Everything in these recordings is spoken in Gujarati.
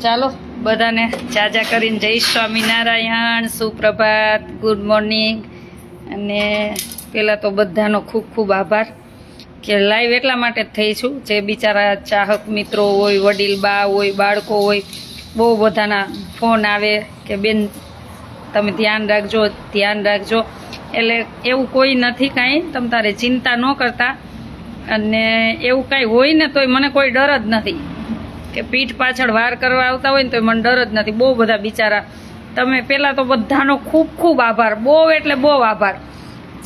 ચાલો બધાને જાજા કરીને જય સ્વામિનારાયણ, સુપ્રભાત, ગુડ મોર્નિંગ. અને પહેલાં તો બધાનો ખૂબ ખૂબ આભાર કે લાઈવ એટલા માટે જ થઈ છું જે બિચારા ચાહક મિત્રો હોય, વડીલ બા હોય, બાળકો હોય, બહુ બધાના ફોન આવે કે બેન તમે ધ્યાન રાખજો. એટલે એવું કોઈ નથી કાંઈ, તમે તારે ચિંતા ન કરતા. અને એવું કાંઈ હોય ને તોય મને કોઈ ડર જ નથી કે પીઠ પાછળ વાર કરવા આવતા હોય ને તો મને ડર જ નથી. બહુ બધા બિચારા તમે પહેલાં તો બધાનો ખૂબ ખૂબ આભાર, બહુ એટલે બહુ આભાર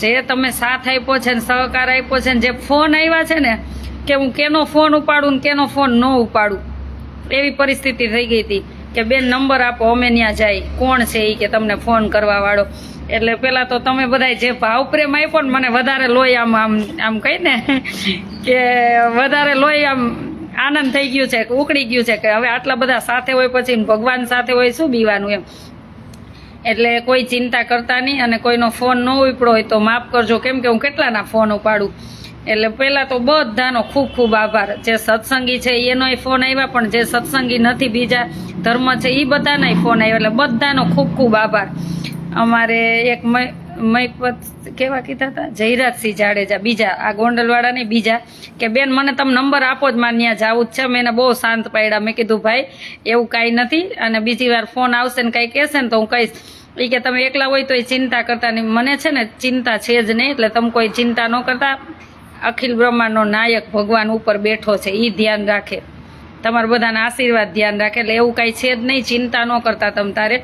જે તમે સાથ આપ્યો છે ને સહકાર આપ્યો છે ને જે ફોન આવ્યા છે ને કે હું કેનો ફોન ઉપાડું ને કેનો ફોન ન ઉપાડું એવી પરિસ્થિતિ થઈ ગઈ હતી કે બેન નંબર આપો અમે ત્યાં જાય, કોણ છે એ કે તમને ફોન કરવા વાળો. એટલે પહેલાં તો તમે બધા જે ભાવ પ્રેમ આપ્યો ને મને વધારે લોહી આમ કહી ને કે વધારે લોહી આમ આનંદ થઈ ગયું છે કે ઉકળી ગયું છે કે હવે આટલા બધા સાથે હોય પછી ભગવાન સાથે હોય શું બીવાનું એમ. એટલે કોઈ ચિંતા કરતા નહીં અને કોઈનો ફોન ન ઉપડ્યો હોય તો માફ કરજો, કેમ કે હું કેટલાના ફોન ઉપાડું. એટલે પહેલાં તો બધાનો ખૂબ ખૂબ આભાર. જે સત્સંગી છે એનોય ફોન આવ્યા, પણ જે સત્સંગી નથી બીજા ધર્મ છે એ બધાનાય ફોન આવ્યા. એટલે બધાનો ખૂબ ખૂબ આભાર. અમારે એક કેવા કીધા હતા જયરાજસિંહ જાડેજા, બીજા આ ગોંડલવાળાની બીજા કે બેન મને તમે નંબર આપો જ મારે ત્યાં જવું જ છે. મેં એને બહુ શાંત પાડ્યા. મેં કીધું ભાઈ એવું કાંઈ નથી અને બીજી વાર ફોન આવશે ને કાંઈ કહેશે ને તો હું કહીશ. એ કે તમે એકલા હોય તો એ ચિંતા કરતા નહીં. મને છે ને ચિંતા છે જ નહીં, એટલે તમે કોઈ ચિંતા ન કરતા. અખિલ બ્રહ્માંડનો નાયક ભગવાન ઉપર બેઠો છે, એ ધ્યાન રાખે, તમારા બધાના આશીર્વાદ ધ્યાન રાખે. એટલે એવું કાંઈ છે જ નહીં, ચિંતા ન કરતા તમ તારે.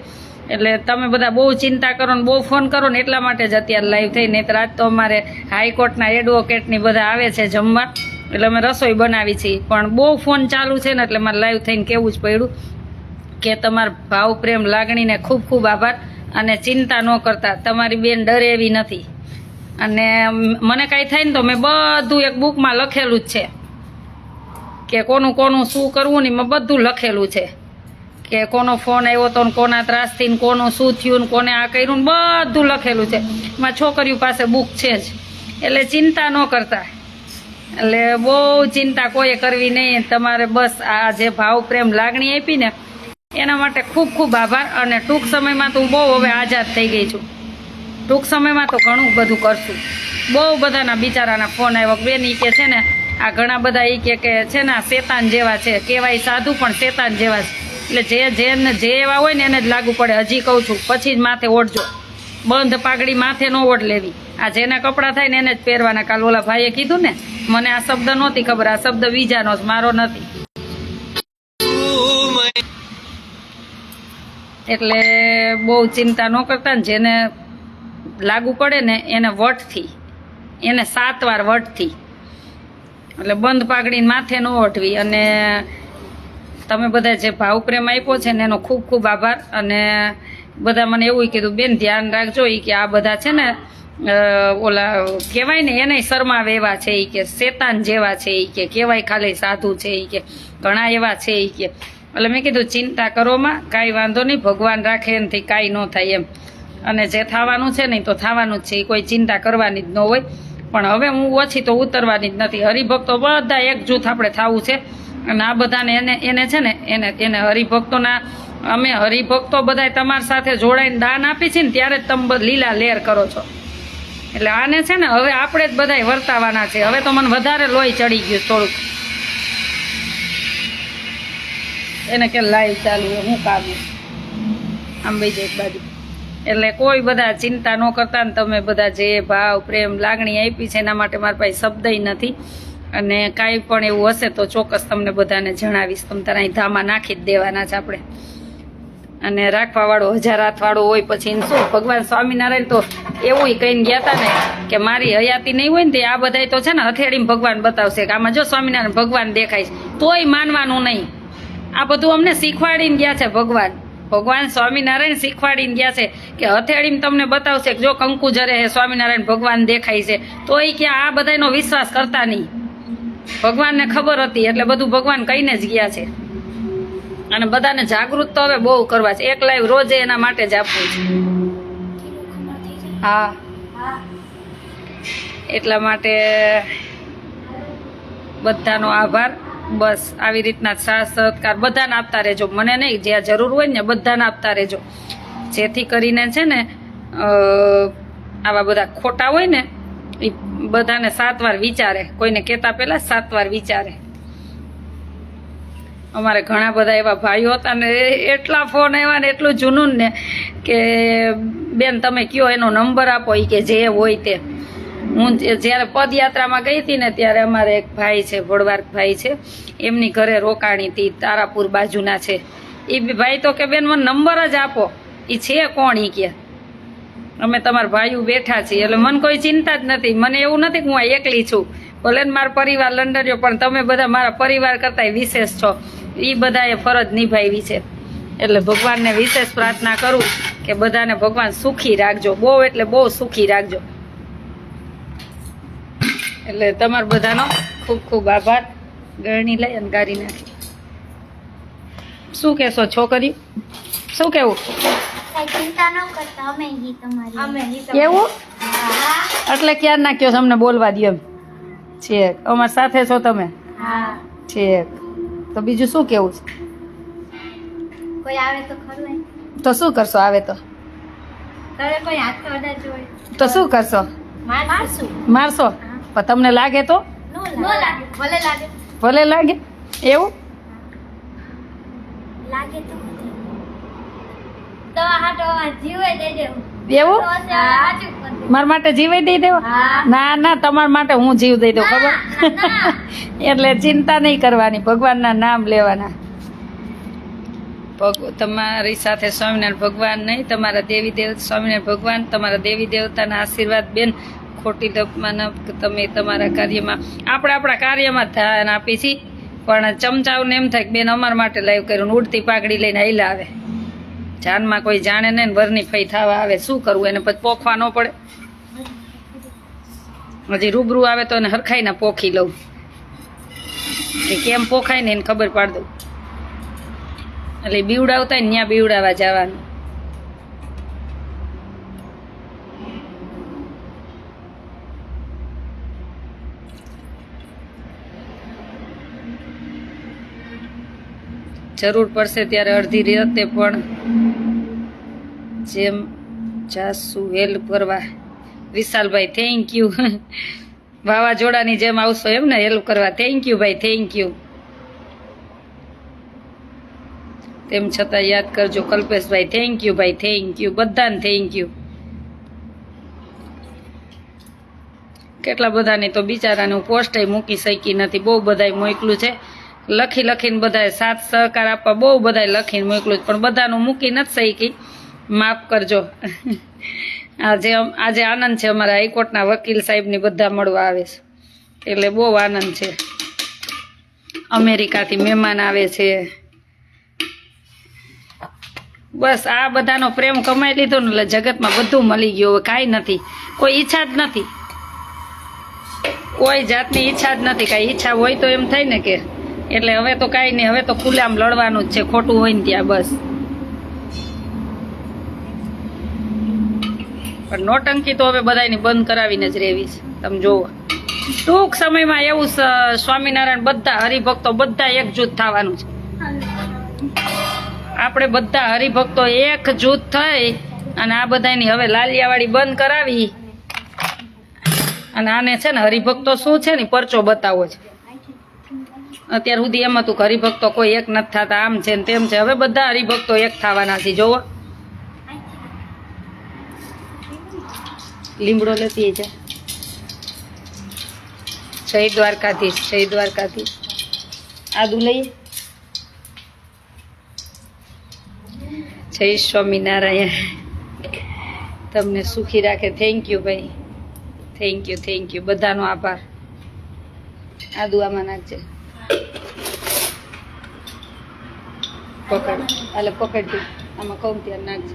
એટલે તમે બધા બહુ ચિંતા કરો ને બહુ ફોન કરો ને એટલા માટે જ અત્યારે લાઈવ થઈ. નહીં તો આજ તો અમારે હાઈકોર્ટના એડવોકેટની બધા આવે છે જમવા, એટલે અમે રસોઈ બનાવી છીએ. પણ બહુ ફોન ચાલુ છે ને એટલે મારે લાઈવ થઈને કહેવું જ પડ્યું કે તમારા ભાવ પ્રેમ લાગણીને ખૂબ ખૂબ આભાર. અને ચિંતા ન કરતા, તમારી બેન ડરે એવી નથી. અને મને કાંઈ થાય ને તો મેં બધું એક બુકમાં લખેલું જ છે કે કોનું શું કરવું ને મેં બધું લખેલું છે કે કોનો ફોન આવ્યો તો કોના ત્રાસથી ને કોનું શું થયું ને કોને આ કર્યું ને બધું લખેલું છે. મારી છોકરીઓ પાસે બુક છે જ. એટલે ચિંતા ન કરતા, એટલે બહુ ચિંતા કોઈએ કરવી નહીં. તમારે બસ આ જે ભાવ પ્રેમ લાગણી આપી ને એના માટે ખૂબ ખૂબ આભાર. અને ટૂંક સમયમાં તો હું બહુ હવે આઝાદ થઈ ગઈ છું. ટૂંક સમયમાં તો ઘણું બધું કરશું. બહુ બધાના બિચારાના ફોન આવ્યા બેન એ કે છે ને આ ઘણા બધા એ કે છે ને આ શેતાન જેવા છે, કહેવાય સાધુ પણ શેતાન જેવા છે. એટલે જે એવા હોય ને એને જ લાગુ પડે. હજી કહું છું પછી જ માથે ઓઢજો, બંધ પાઘડી માથે ન ઓઢ લેવી. આ જેના કપડાં થાય ને એને જ પહેરવાના. કાલ ઓલા ભાઈએ કીધું ને, મને આ શબ્દ નહોતી ખબર, આ શબ્દ બીજાનો જ, મારો નથી. એટલે બહુ ચિંતા ન કરતા ને જેને લાગુ પડે ને એને વટથી, એને 7 વાર વટથી, એટલે બંધ પાઘડીને માથે ન ઓઢવી. અને તમે બધા જે ભાવ પ્રેમ આપ્યો છે ને એનો ખૂબ ખૂબ આભાર. અને બધા મને એવું કીધું બેન ધ્યાન રાખજો એ કે આ બધા છે ને ઓલા કહેવાય ને એને શરમાવે એવા છે, એ કે શેતાન જેવા છે, એ કે કહેવાય ખાલી સાધુ છે, એ કે ઘણા એવા છે એ કે. એટલે મેં કીધું ચિંતા કરોમાં કાંઈ વાંધો નહીં, ભગવાન રાખે એનાથી કાંઈ ન થાય એમ. અને જે થવાનું છે ને તો થવાનું જ છે, એ કોઈ ચિંતા કરવાની જ ન હોય. પણ હવે હું ઓછી તો ઉતરવાની જ નથી. હરિભક્તો બધા એક જૂથ આપણે થવું છે. અને આ બધાને એને છે ને એને હરિભક્તોના અમે હરિભક્તો બધા તમારી સાથે જોડાઈને દાન આપી છે ને ત્યારે જ તમે લીલા લેર કરો છો. એટલે આને છે ને હવે આપણે જ બધા વર્તાવાના છે. હવે તો મને વધારે લોહી ચડી ગયું થોડુંક. એને કે લાઈવ ચાલુ હું કામ આમ ભાઈ એક બાજુ. એટલે કોઈ બધા ચિંતા ન કરતા ને તમે બધા જે ભાવ પ્રેમ લાગણી આપી છે એના માટે મારા પાસે શબ્દય નથી. અને કાંઈ પણ એવું હશે તો ચોક્કસ તમને બધાને જણાવીશ. તમે તારા અહીં ધામા નાખી જ દેવાના છે આપણે. અને રાખવાવાળો 1000 હાથવાળો હોય પછી શું. ભગવાન સ્વામિનારાયણ તો એવું કહીને ગયા હતા ને કે મારી હયાતી નહીં હોય ને તે આ બધા તો છે ને હથેળીમાં ભગવાન બતાવશે કે આમાં જો સ્વામિનારાયણ ભગવાન દેખાય છે, તોય માનવાનું નહીં. આ બધું અમને શીખવાડીને ગયા છે ભગવાન સ્વામિનારાયણ શીખવાડીને ગયા છે કે હથેળીમાં તમને બતાવશે કે જો કંકુ જરે હે સ્વામિનારાયણ ભગવાન દેખાય છે, તોય ક્યાં આ બધાનો વિશ્વાસ કરતા નહીં. ભગવાનને ખબર હતી એટલે બધું ભગવાન કહીને જ ગયા છે. અને બધાને જાગૃત તો હવે બહુ કરવા છે. એક લાઈવ રોજે એના માટે જ આપવું છે. હા, એટલા માટે બધાનો આભાર. બસ આવી રીતના સાથ સહકાર બધાને આપતા રહેજો, મને નહીં, જ્યાં જરૂર હોય ને બધાને આપતા રહેજો, જેથી કરીને છે ને આવા બધા ખોટા હોય ને એ બધાને 7 વાર વિચારે, કોઈને કહેતા પહેલા 7 વાર વિચારે. અમારે ઘણા બધા એવા ભાઈઓ હતા ને એટલા ફોન આવ્યા ને એટલું જૂનું ને કે બેન તમે કયો એનો નંબર આપો, એ કે જે હોય તે. હું જ્યારે પદયાત્રામાં ગઈ હતી ને ત્યારે અમારે એક ભાઈ છે, ભોળવાર ભાઈ છે, એમની ઘરે રોકાણી હતી, તારાપુર બાજુના છે. એ ભાઈ તો કે બેન મને નંબર જ આપો, એ છે કોણ, એ કે અમે તમારા ભાઈઓ બેઠા છીએ. એટલે મને કોઈ ચિંતા જ નથી, મને એવું નથી કે હું આ એકલી છું, ભલે ને મારો પરિવાર લંડન, પણ તમે બધા મારા પરિવાર કરતાં વિશેષ છો. એ બધાએ ફરજ નિભાવી છે. એટલે ભગવાનને વિશેષ પ્રાર્થના કરું કે બધાને ભગવાન સુખી રાખજો, બહુ એટલે બહુ સુખી રાખજો. એટલે તમારા બધાનો ખૂબ ખૂબ આભાર. ગળણી લઈ અને ગારી નાખી. શું કહેશો છોકરી, શું કહેવું? કેવું એટલે ક્યાં નાખ્યો છે અમને બોલવા દો એમ છે, અમારી સાથે છો તમે છે, તો બીજું શું કેવું છે? કોઈ આવે તો ખરું, તો શું કરશો? આવે તો કોઈ હાથ તો અડાજો હોય તો શું કરશો? મારશો? પણ તમને લાગે તો? નો લાગે, ભલે લાગે, ભલે લાગે. એવું લાગે તો દવા હાટો જીવે દઈ દેવું. એવું મારા માટે જીવે દઈ દેવો? ના ના, તમારા માટે હું જીવ દઈ દઉં, ખબર? એટલે ચિંતા નહીં કરવાની, ભગવાનના નામ લેવાના. તમારી સાથે સ્વામિનારાયણ ભગવાન નહીં, તમારા દેવી દેવતા સ્વામિનારાયણ ભગવાન, તમારા દેવી દેવતાના આશીર્વાદ. બેન ખોટી લપમાં તમે તમારા કાર્યમાં, આપણે આપણા કાર્યમાં ધ્યાન આપી છીએ, પણ ચમચાઓને એમ થાય કે બેન અમારા માટે લાઈવ કર્યું, ઉડતી પાઘડી લઈને હાઈલા આવે. જાનમાં કોઈ જાણે નહીં, વરની ફઈ થવા આવે, શું કરવું એને? પછી પોખવા ન પડે? હજી રૂબરૂ આવે તો એને હરખાઈને પોખી લઉં કે કેમ પોખાય ને એને ખબર પાડ દઉં. એટલે બીવડાવતા ને ત્યાં બીવડાવવા જવાનું. જરૂર પડશે ત્યારે અડધી રાતે પણ જેમ જાસુ હેલ્પ કરવા. વિશાલભાઈ થેન્ક યુ. વાવાઝોડાની જેમ આવશો એમ ને હેલ્પ કરવા? થેન્ક યુ ભાઈ, થેન્ક યુ. તેમ છતાં યાદ કરજો કલ્પેશભાઈ. થેન્ક યુ ભાઈ, થેન્ક યુ. બધાને થેન્ક યુ. કેટલા બધાની તો બિચારાને હું પોસ્ટે મૂકી શકી નથી, બહુ બધાએ મોકલું છે, લખીને બધાએ સાથ સહકાર આપવા બહુ બધાએ લખીને મોકલું, પણ બધાનું મૂકી નથી શકી, માફ કરજો. આજે આનંદ છે, અમારા હાઈકોર્ટના વકીલ સાહેબની બધા મળવા આવે છે, એટલે બહુ આનંદ છે. અમેરિકાથી મહેમાન આવે છે. બસ આ બધાનો પ્રેમ કમાઈ લીધો ને એટલે જગતમાં બધું મળી ગયું. હવે કાંઈ નથી, કોઈ ઈચ્છા જ નથી, કોઈ જાતની ઈચ્છા જ નથી. કાંઈ ઈચ્છા હોય તો એમ થાય ને કે, એટલે હવે તો કાંઈ નહીં, હવે તો ખુલ્લામ લડવાનું જ છે, ખોટું હોય ને ત્યાં. બસ પણ નોટંકી તો હવે બધાની બંધ કરાવીને જ રહેવી છે. તમે જુઓ ટૂંક સમયમાં એવું સ્વામિનારાયણ બધા હરિભક્તો બધા એકજૂથ થવાનું છે. આપણે બધા હરિભક્તો એક જૂથ થઈ અને આ બધાની હવે લાલિયાવાળી બંધ કરાવી અને આને છે ને હરિભક્તો શું છે ને પરચો બતાવો છે. અત્યાર સુધી એમ હતું કે હરિભક્તો કોઈ એક નથી થતા, આમ છે ને તેમ છે. હવે બધા હરિભક્તો એક થવાના છે. જોવો લીમડો લેતી છે. જય દ્વારકાધીશ, જય દ્વારકાધીશ. આદુ લઈએ. જય સ્વામિનારાયણ. તમને સુખી રાખે. થેન્ક યુ ભાઈ, થેન્ક યુ, થેન્ક યુ. બધાનો આભાર. આદુ આમાં નાખજે. પકડ, હાલે પકડ દે. આમાં કહું ત્યાં નાખજે.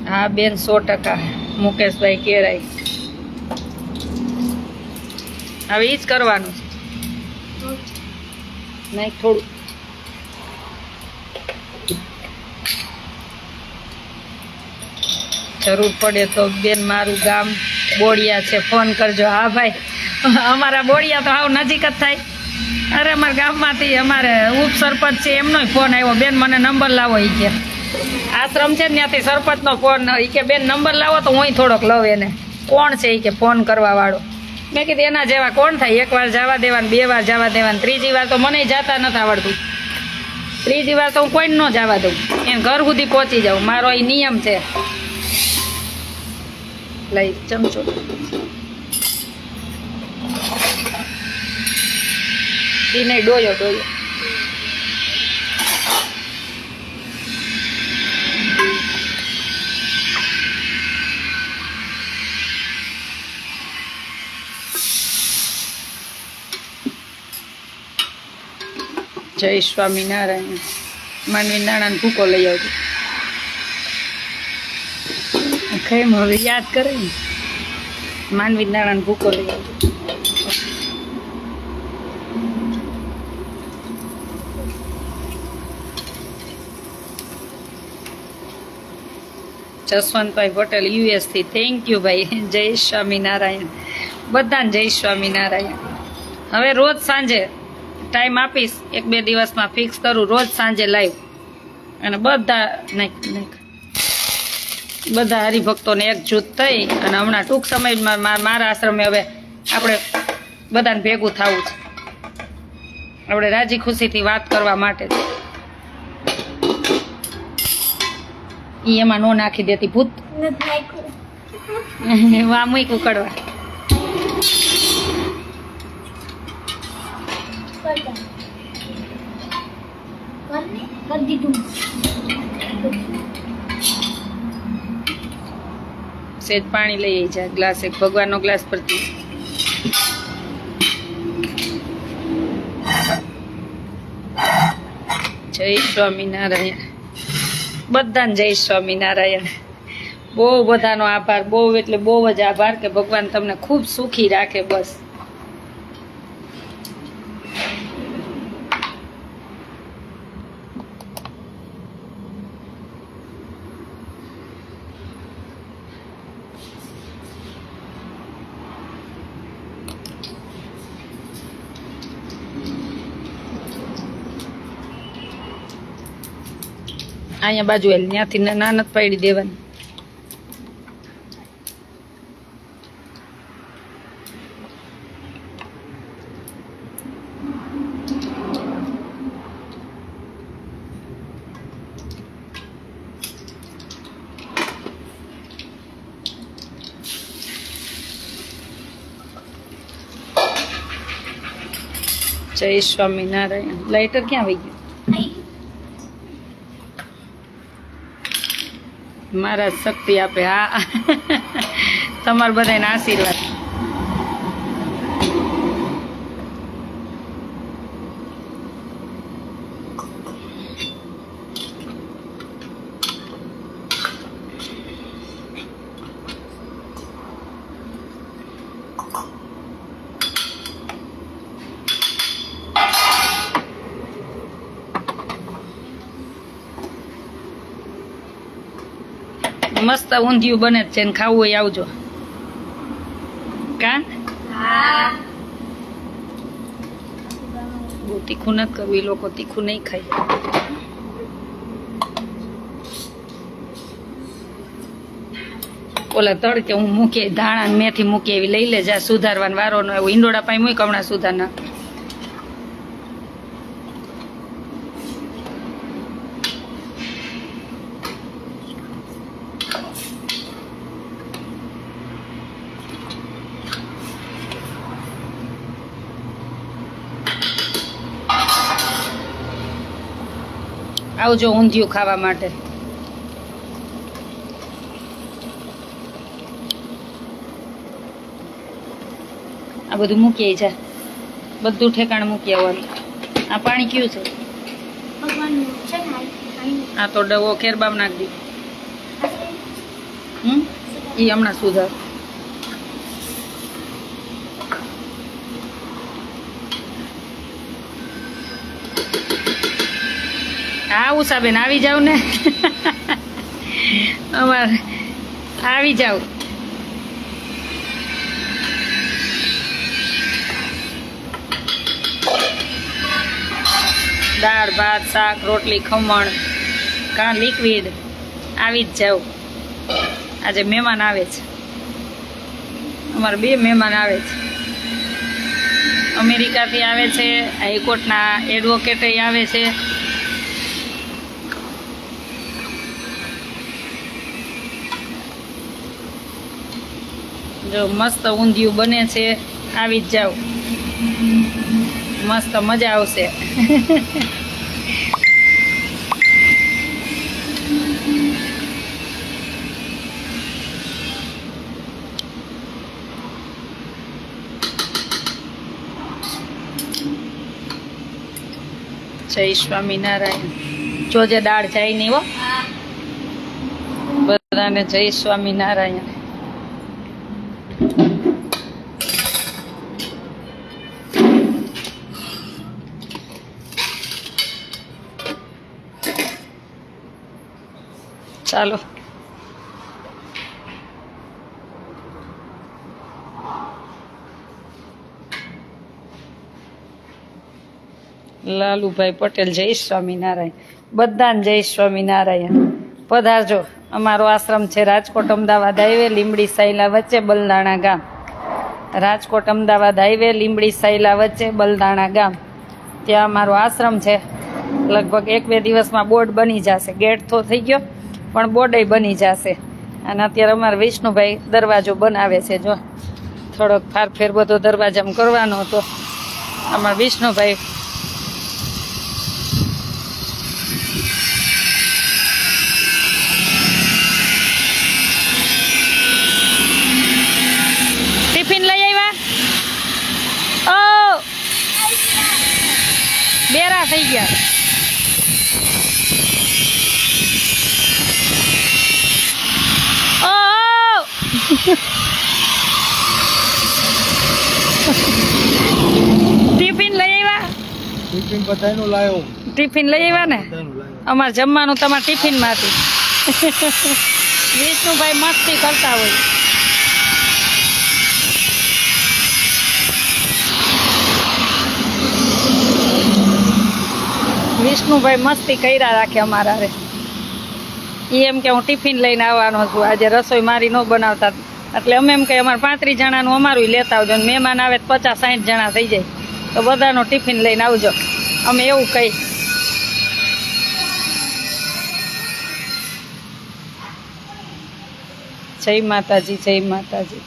હા બેન, 100%. મુકેશભાઈ કેરાય. હવે એ જ કરવાનું છે. નાખ થોડું. જરૂર પડે તો બેન મારું ગામ બોડિયા છે, ફોન કરજો. હા ભાઈ, અમારા બોડિયા તો હાવ નજીક જ થાય. અરે અમારા ગામમાંથી અમારે ઉપસરપંચ છે એમનોય ફોન આવ્યો, બેન મને નંબર લાવો એ કે. આશ્રમ છે ને ત્યાંથી સરપંચનો ફોન એ કે બેન નંબર લાવો તો હું થોડોક લઉં એને. કોણ છે એ કે ફોન કરવા વાળો. મેં કીધું એના જેવા કોણ થાય, એકવાર જવા દેવાનું, 2 વાર જવા દેવાનું, ત્રીજી વાર તો મને જાતા નથી આવડતું. ત્રીજી વાર તો હું કોઈને ન જવા દઉં, એને ઘર સુધી પહોંચી જાઉં, મારો એ નિયમ છે. લઈ ચમચો. એ નહીં ડોયો ડોયો. જય સ્વામિનારાયણ. માનવી નાણાં ભૂકો લઈ આવજો. કેમ હવે યાદ કરે ને, માનવી નાણાં ભૂકો લઈ આવજો. જસવંતભાઈ પટેલ યુએસ થી, થેન્ક યુ ભાઈ. જય સ્વામિનારાયણ. બધાને જય સ્વામિનારાયણ. હવે રોજ સાંજે ટાઈમ આપીશ, 1-2 દિવસમાં ફિક્સ કરું, રોજ સાંજે લાઈવ. અને બધા હરિભક્તોને એકજૂથ થઈ અને હમણાં ટૂંક સમયમાં મારા આશ્રમે હવે આપણે બધાને ભેગું થવું છે. આપણે રાજી ખુશીથી વાત કરવા માટે. ઈ એમાં નો નાખી દેતી ભૂત. વા મૂક ઉકળવા. સેજ પાણી લઈ જાય, ગ્લાસ એક ભગવાનનો ગ્લાસ પરથી. જય સ્વામિનારાયણ. બધાને જય સ્વામિનારાયણ. બહુ બધાનો આભાર, બહુ એટલે બહુ જ આભાર કે ભગવાન તમને ખૂબ સુખી રાખે. બસ અહીંયા બાજુ એલ ત્યાંથી ના નથી પાડી દેવાની. જય સ્વામિનારાયણ. લાઇટર ક્યાં વહી ગયું? મારા શક્તિ આપે. હા, તમારા બધાના આશીર્વાદ. મસ્ત ઊંધિયું બને જ છે ને, ખાવું હોય આવજો. કા બહુ તીખું નથી કરવું, એ લોકો તીખું નહીં ખાય. ઓલા તડકે હું મૂકી ધાણા ને મેથી મૂકી એવી લઈ લે જા, સુધારવાનો વારો નો એવું. ઈંડોળા પાઈ મૂક હમણાં સુધારના. આવજો ઊંધિયું ખાવા માટે. આ બધું મૂકી જા, બધું ઠેકાણે મૂકી આવવાનું. આ પાણી કયું છે? આ તો ડવો કેરબામ નાખી દી. એ હમણાં સુધાર. હા ઉષાબેન આવી જાવ ને. અમારે આવી જાવ. દાળ ભાત શાક રોટલી ખમણ કાં લિક્વિડ આવી જ જાવ. આજે મહેમાન આવે છે, અમારે 2 મહેમાન આવે છે. અમેરિકાથી આવે છે, હાઈકોર્ટના એડવોકેટે આવે છે. જો મસ્ત ઊંધિયું બને છે, આવી જ જાવ, મસ્ત મજા આવશે. જય સ્વામિનારાયણ. જોજે દાળ જાય નહીં હો. બધાને જય સ્વામિનારાયણ. ચાલો લાલુભાઈ પટેલ જય સ્વામિનારાયણ. બધાને જય સ્વામિનારાયણ. પધારજો. અમારો આશ્રમ છે રાજકોટ અમદાવાદ હાઈવે લીંબડી સાયલા વચ્ચે બલદાણા ગામ. રાજકોટ અમદાવાદ હાઈવે લીંબડી સાયલા વચ્ચે બલદાણા ગામ, ત્યાં અમારો આશ્રમ છે. લગભગ 1-2 દિવસમાં બોર્ડ બની જશે. ગેટ તો થઈ ગયો પણ બોર્ડે બની જશે. અને અત્યારે અમારા વિષ્ણુભાઈ દરવાજો બનાવે છે. જો થોડોક ફારફેર બધો દરવાજામાં કરવાનો હતો. અમારા વિષ્ણુભાઈ ટિફિન લઈ આવ્યા. ઓ બેરા થઈ ગયા. ટિફિન લઈ આવ્યા. ટિફિન બધાનું લાવ્યો. ટિફિન લઈ આવ્યા ને. અમારે જમવાનું તમારા ટિફિનમાંથી. વિષ્ણુભાઈ મસ્તી કરતા હોય. વિષ્ણુભાઈ મસ્તી કર્યા રાખે અમારા રે. એમ કે હું ટિફિન લઈને આવવાનો છું, આજે રસોઈ મારી ન બનાવતા. એટલે અમે એમ કહીએ અમારે 35 જણાનું અમારું લેતા આવજો. મહેમાન આવે તો 50-60 જણા થઈ જાય, તો બધાનો ટિફિન લઈને આવજો. અમે એવું કહી. જય માતાજી, જય માતાજી.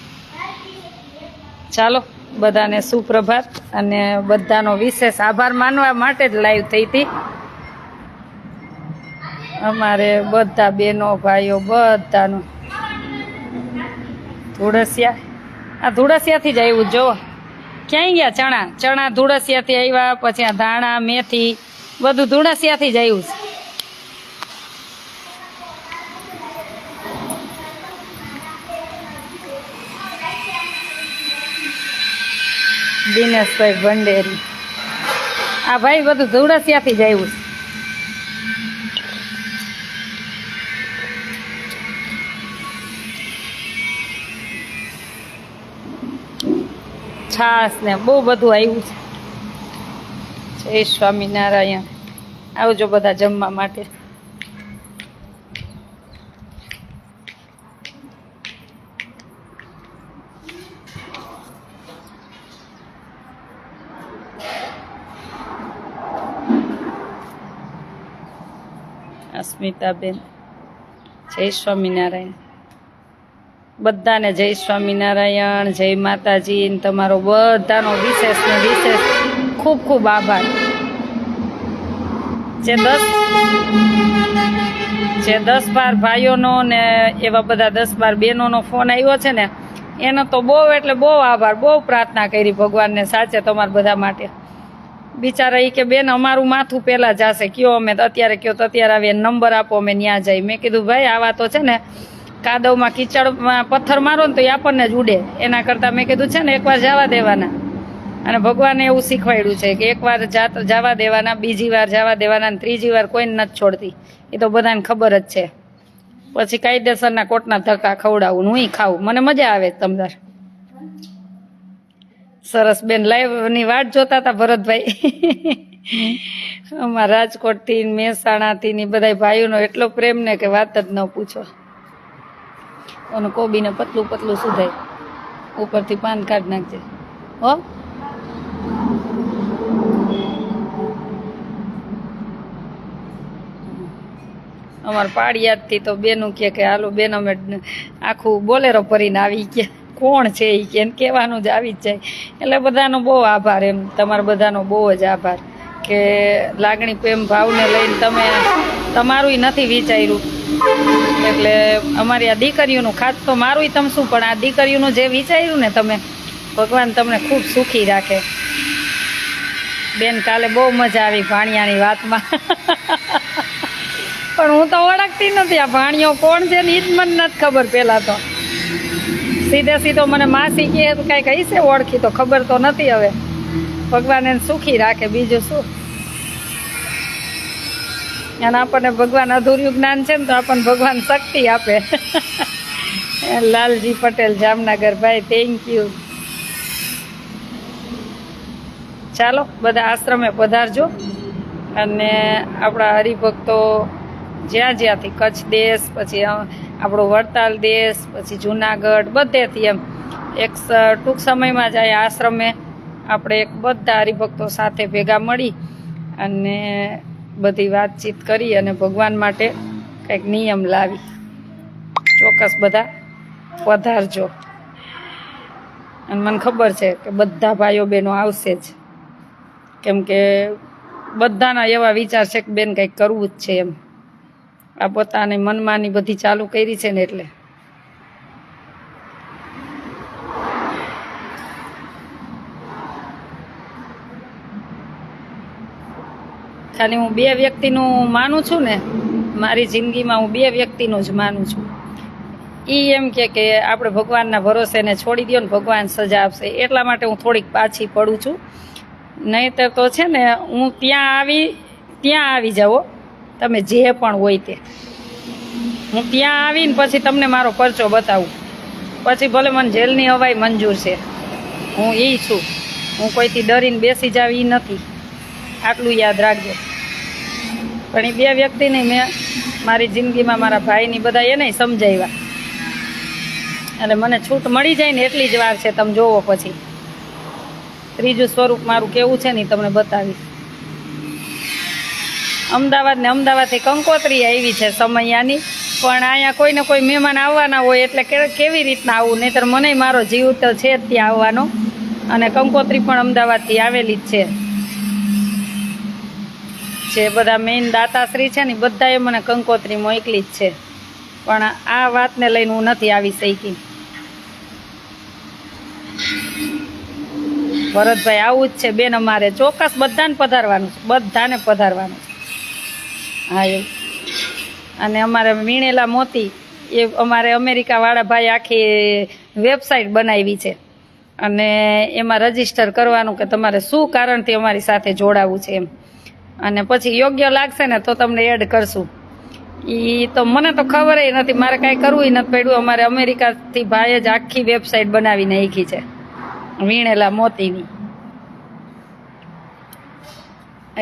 ચાલો બધાને સુપ્રભાત. અને બધાનો વિશેષ આભાર માનવા માટે જ લાઈવ થઈ હતી. અમારે બધા બહેનો ભાઈઓ બધાનો. ધુળસિયા, આ ધુળસિયાથી જ આવ્યું. જો ક્યાંય ગયા ચણા. ચણા ધુળસિયાથી આવ્યા. પછી આ ધાણા મેથી બધું ધુળસિયાથી જ આવ્યું છે. દિનેશભાઈ ભંડેરી, આ ભાઈ બધું ધુળસિયાથી જ આવ્યું છે. છાસ ને બહુ બધું આવ્યું છે. જય સ્વામિનારાયણ. આવજો બધા જમવા માટે. અસ્મિતાબેન જય સ્વામિનારાયણ. બધાને જય સ્વામિનારાયણ, જય માતાજી. તમારો બધાનો વિશેષ ને વિશેષ ખૂબ ખૂબ આભાર. જે 10-12 ભાઈઓનો ને એવા બધા 10-12 બહેનોનો ફોન આવ્યો છે ને, એનો તો બહુ એટલે બહુ આભાર. બહુ પ્રાર્થના કરી ભગવાનને સાચે તમારા બધા માટે. બિચારા એ કે બેન અમારું માથું પહેલાં જશે, કયો અમે અત્યારે કયો તો અત્યારે આવીએ, નંબર આપો અમે ત્યાં જઈ. મેં કીધું ભાઈ આવા તો છે ને કાદવમાં કીચડમાં પથ્થર મારો ને તો એ આપણને જ ઉડે. એના કરતાં મેં કીધું છે ને એકવાર જવા દેવાના. અને ભગવાને એવું શીખવાડ્યું છે કે એકવાર જવા દેવાના, બીજી વાર જવા દેવાના, ને ત્રીજી વાર કોઈને નથી છોડતી. એ તો બધાને ખબર જ છે. પછી કાયદેસરના કોટના ધક્કા ખવડાવું, હું ખાવું, મને મજા આવે તમદાર. સરસ બેન લાઈવની વાટ જોતા હતા ભરતભાઈ. અમારા રાજકોટથી મહેસાણાથી ની બધા ભાઈઓનો એટલો પ્રેમ ને કે વાત જ ન પૂછો. અને કોબીને પતલું પતલું સુધાય ઉપરથી પાન કાઢી નાખજે હો. અમારા પાડિયાદથી તો બેનું કે હાલો બેન અમે આખું બોલેરો ભરીને આવી ગયા. કોણ છે એ કે કહેવાનું જ આવી જ જાય. એટલે બધાનો બહુ આભાર એમ, તમારા બધાનો બહુ જ આભાર કે લાગણી પ્રેમ ભાવને લઈને તમે તમારું નથી વિચાર્યું. એટલે અમારી આ દીકરીઓનું ખાસ તો મારું તમે શું પણ આ દીકરીઓનું જે વિચાર્યું ને તમે, ભગવાન તમને ખૂબ સુખી રાખે. બેન કાલે બહુ મજા આવી ભાણિયાની વાતમાં. પણ હું તો ઓળખતી નથી આ ભાણિયો કોણ છે ને એ જ મને નથી ખબર. પહેલાં તો સીધો મને માસી કહે કાંઈક હશે ઓળખી, તો ખબર તો નથી. હવે ભગવાન એને સુખી રાખે, બીજું શું. અને આપણને ભગવાન અધૂર્યું જ્ઞાન છે ને તો આપણને ભગવાન શક્તિ આપે. લાલજી પટેલ જામનગર ભાઈ થેન્ક યુ. ચાલો બધા આશ્રમે પધારજો. અને આપણા હરિભક્તો જ્યાં જ્યાંથી કચ્છ દેશ, પછી આપણો વડતાલ દેશ, પછી જુનાગઢ બધેથી એમ એક ટૂંક સમયમાં જ આ આશ્રમે આપણે એક બધા હરિભક્તો સાથે ભેગા મળી અને બધી વાતચીત કરી અને ભગવાન માટે કંઈક નિયમ લાવી. ચોક્કસ બધા પધારજો. અને મને ખબર છે કે બધા ભાઈઓ બહેનો આવશે જ, કેમ કે બધાના એવા વિચાર છે કે બેન કંઈક કરવું જ છે એમ. આ પોતાની મનમાંની બધી ચાલુ કરી છે ને એટલે. ખાલી હું બે વ્યક્તિનું માનું છું ને મારી જિંદગીમાં, હું બે વ્યક્તિનું જ માનું છું. એ એમ કે આપણે ભગવાનના ભરોસે ને છોડી દો ને ભગવાન સજા આપશે. એટલા માટે હું થોડીક પાછી પડું છું. નહીંતર તો છે ને હું ત્યાં આવી જાઓ તમે જે પણ હોય તે. હું ત્યાં આવીને પછી તમને મારો પરચો બતાવું, પછી ભલે મને જેલની હવાઈ મંજૂર છે, હું એ છું. હું કોઈથી ડરીને બેસી જાવ એ નથી, આટલું યાદ રાખજો. પણ એ બે વ્યક્તિને મેં મારી જિંદગીમાં મારા ભાઈની બધા એને સમજાવ્યા. અને મને છૂટ મળી જાય ને એટલી જ વાર છે, તમે જોવો. પછી ત્રીજું સ્વરૂપ મારું કેવું છે ને તમને બતાવીશ. અમદાવાદથી કંકોત્રી આવી છે સમયાની, પણ અહીંયા કોઈને કોઈ મહેમાન આવવાના હોય એટલે કેવી રીતના આવું, નહીંતર મને મારો જીવ તો છે જ ત્યાં આવવાનો. અને કંકોત્રી પણ અમદાવાદથી આવેલી જ છે. જે બધા મેઇન દાતાશ્રી છે ને બધાએ મને કંકોત્રી મોકલી જ છે, પણ આ વાતને લઈને હું નથી આવી શકી. ભરતભાઈ આવું જ છે બેન, અમારે ચોક્કસ બધાને પધારવાનું છે, બધાને પધારવાનું છે. હા એવું. અને અમારે વીણેલા મોતી એ અમારે અમેરિકાવાળા ભાઈ આખી વેબસાઇટ બનાવી છે અને એમાં રજીસ્ટર કરવાનું કે તમારે શું કારણથી અમારી સાથે જોડાવું છે એમ. અને પછી યોગ્ય લાગશે ને તો તમને એડ કરશું. એ તો મને તો ખબર નથી, મારે કાંઈ કરવું નથી પડ્યું. અમારે અમેરિકાથી ભાઈએ જ આખી વેબસાઇટ બનાવી નાખી છે વીણેલા મોતીની.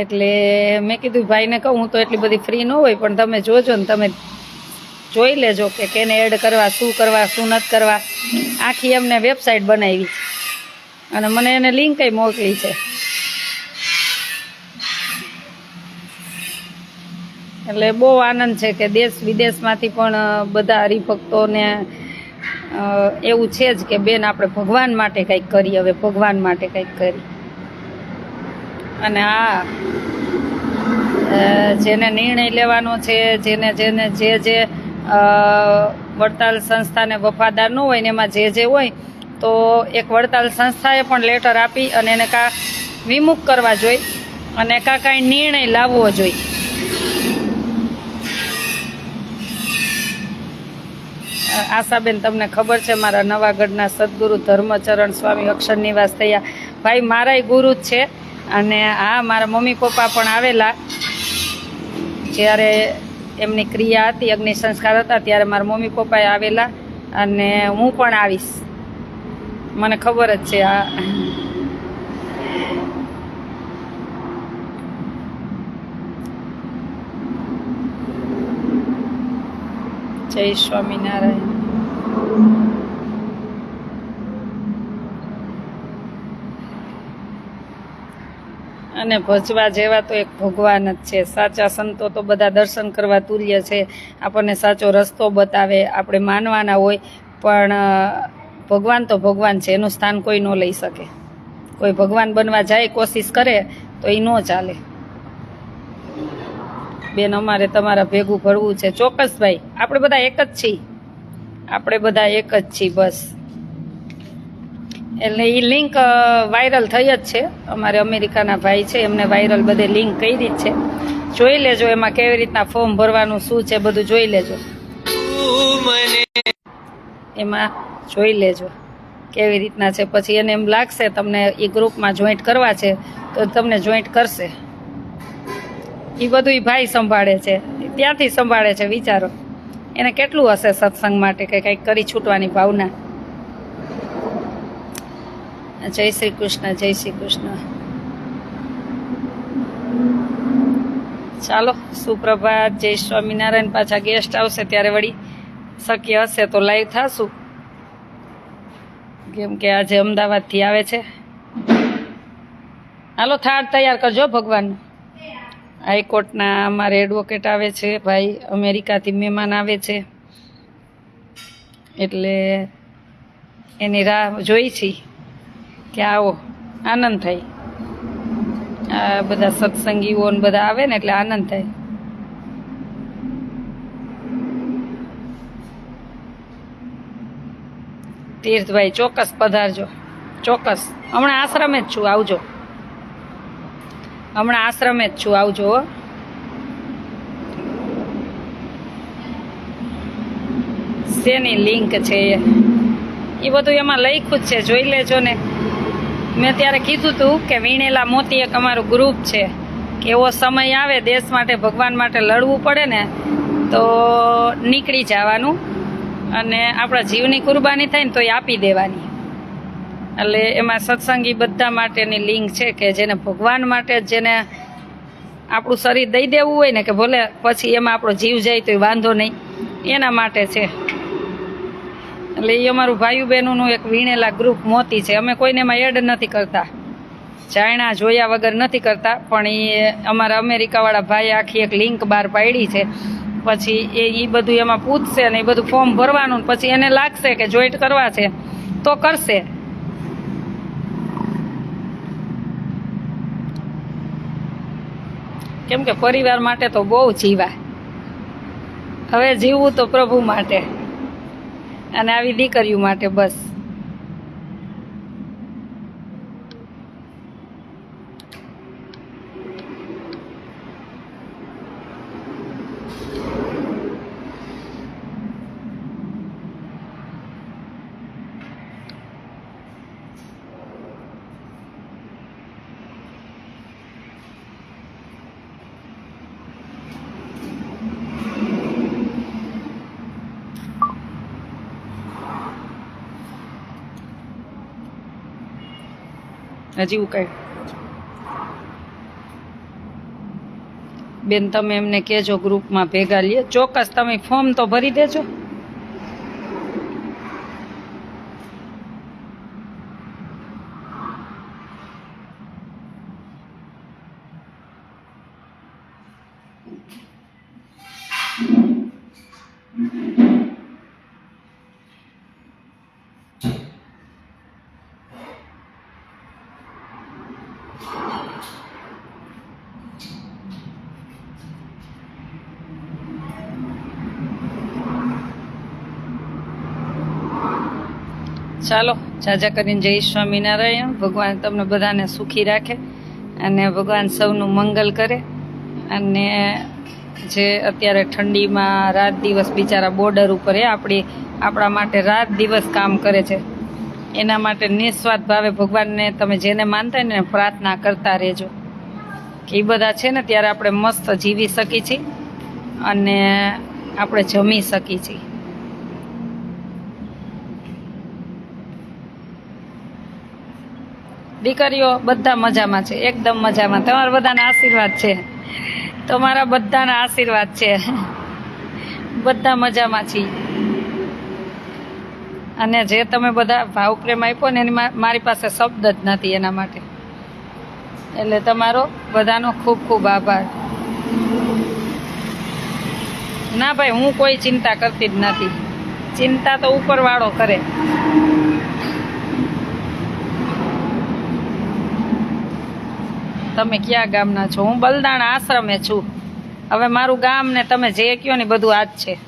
એટલે મેં કીધું ભાઈને કહું હું તો એટલી બધી ફ્રી ન હોય, પણ તમે જોજો ને તમે જોઈ લેજો કે કેને એડ કરવા, શું નથી કરવા. આખી એમને વેબસાઇટ બનાવી અને મને એને લિંકય મોકલી છે. એટલે બહુ આનંદ છે કે દેશ વિદેશમાંથી પણ બધા હરિભક્તોને એવું છે જ કે બેન આપણે ભગવાન માટે કંઈક કરીએ, હવે ભગવાન માટે કંઈક કરી. અને આ જેને નિર્ણય લેવાનો છે, જેને જે વડતાલ સંસ્થાને વફાદાર ન હોય ને એમાં જે હોય તો એક વડતાલ સંસ્થાએ પણ લેટર આપી અને એને વિમુખ કરવા જોઈએ અને કાંઈ નિર્ણય લાવવો જોઈએ. આશાબેન તમને ખબર છે મારા નવાગઢના સદગુરુ ધર્મચરણ સ્વામી અક્ષર નિવાસ થયા ભાઈ મારાય ગુરુ જ છે. અને હા મારા મમ્મી પપ્પા પણ આવેલા જ્યારે એમની ક્રિયા હતી, અગ્નિ સંસ્કાર હતા ત્યારે મારા મમ્મી પપ્પાએ આવેલા અને હું પણ આવીશ, મને ખબર જ છે. જય સ્વામિનારાયણ. અને ભજવા જેવા તો એક ભગવાન જ છે. સાચા સંતો તો બધા દર્શન કરવા તુલ્ય છે. આપણને સાચો રસ્તો બતાવે, આપણે માનવાના હોય, પણ ભગવાન તો ભગવાન છે, એનું સ્થાન કોઈ ન લઈ શકે. કોઈ ભગવાન બનવા જાય, કોશિશ કરે તો એ ન ચાલે. બેન, અમારે તમારા ભેગું ભરવું છે. ચોક્કસ ભાઈ, આપણે બધા એક જ છીએ. આપણે બધા એક જ છીએ બસ. એટલે એ લિંક વાયરલ થઈ જ છે. અમારે અમેરિકાના ભાઈ છે, એમને વાયરલ બધે લિંક કરી જ છે. જોઈ લેજો, એમાં કેવી રીતના ફોર્મ ભરવાનું શું છે બધું જોઈ લેજો. એમાં જોઈ લેજો કેવી રીતના છે. પછી એને એમ લાગશે તમને એ ગ્રુપમાં જોઈન્ટ કરવા છે તો તમને જોઈન્ટ કરશે. એ બધું એ ભાઈ સંભાળે છે, ત્યાંથી સંભાળે છે. વિચારો એને કેટલું હશે સત્સંગ માટે કે કંઈક કરી છૂટવાની ભાવના. જય શ્રી કૃષ્ણ, જય શ્રી કૃષ્ણ. ચાલો, સુપ્રભાત, જય સ્વામિનારાયણ. પાછા ગેસ્ટ આવશે ત્યારે વળી શક્ય હશે તો લાઈવ થાશું, કેમ કે આજે અમદાવાદથી આવે છે. હાલો, થાળ તૈયાર કરજો ભગવાનનું. હાઈકોર્ટના અમારે એડવોકેટ આવે છે ભાઈ, અમેરિકાથી મહેમાન આવે છે, એટલે એની રાહ જોઈ છી કે આવો, આનંદ થાય. આ બધા સત્સંગીઓ ને બધા આવે ને એટલે આનંદ થાય. તીર્થભાઈ ચોક્કસ પધારજો, ચોક્કસ. હમણાં આશ્રમે જ છું, આવજો. હમણાં આશ્રમે જ છું, આવજો. શેની લિંક છે એ બધું એમાં લખ્યું જ છે, જોઈ લેજો ને. મેં ત્યારે કીધું હતું કે વીણેલા મોતી એક અમારું ગ્રુપ છે, કે એવો સમય આવે દેશ માટે ભગવાન માટે લડવું પડે ને તો નીકળી જવાનું, અને આપણા જીવની કુરબાની થાય ને તો એ આપી દેવાની. એટલે એમાં સત્સંગી બધા માટેની લિંક છે, કે જેને ભગવાન માટે, જેને આપણું શરીર દઈ દેવું હોય ને, કે ભલે પછી એમાં આપણો જીવ જાય તો વાંધો નહીં, એના માટે છે. એટલે એ અમારું ભાઈઓ બહેનોનું એક વીણેલા ગ્રુપ મોતી છે. અમે કોઈને એમાં એડ નથી કરતા, જાણ્યા જોયા વગર નથી કરતા, પણ એ અમારા અમેરિકાવાળા ભાઈ આખી એક લિંક બહાર પાડી છે. પછી એ બધું એમાં પૂછશે ને એ બધું ફોર્મ ભરવાનું, પછી એને લાગશે કે જોઈન્ટ કરવા છે તો કરશે. કેમ કે પરિવાર માટે તો બહુ જીવા. હવે જીવવું તો પ્રભુ માટે અને આવી દીકરીઓ માટે બસ. હજી એવું કઈ બેન તમે એમને કહેજો ગ્રુપમાં ભેગા લે. ચોક્કસ તમે ફોર્મ તો ભરી દેજો. ચાલો, જાજા કરીને જય સ્વામિનારાયણ. ભગવાન તમને બધાને સુખી રાખે અને ભગવાન સૌનું મંગલ કરે. અને જે અત્યારે ઠંડીમાં રાત દિવસ બિચારા બોર્ડર ઉપર આપણા માટે રાત દિવસ કામ કરે છે, એના માટે નિસ્વાર્થ ભાવે ભગવાનને તમે જેને માનતા હોય ને પ્રાર્થના કરતા રહેજો, કે એ બધા છે ને ત્યારે આપણે મસ્ત જીવી શકીએ છીએ અને આપણે જમી શકીએ છીએ. દીકરીઓ બધા મજામાં છે, એકદમ મજામાં. તમારા બધાના આશીર્વાદ છે, તમારા બધાના આશીર્વાદ છે. બધા મજામાં છીએ. અને જે તમે બધા ભાવ પ્રેમ આપ્યો ને એની મારી પાસે શબ્દ જ નથી એના માટે. એટલે તમારો બધાનો ખૂબ ખૂબ આભાર. ના ભાઈ, હું કોઈ ચિંતા કરતી જ નથી. ચિંતા તો ઉપરવાળો કરે. તમે ક્યાં ગામના છો? હું બલદાણા આશ્રમે છું. હવે મારું ગામ ને તમે જે કહો ને બધું આ જ છે.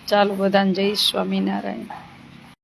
ચાલો બધાને જય સ્વામિનારાયણ.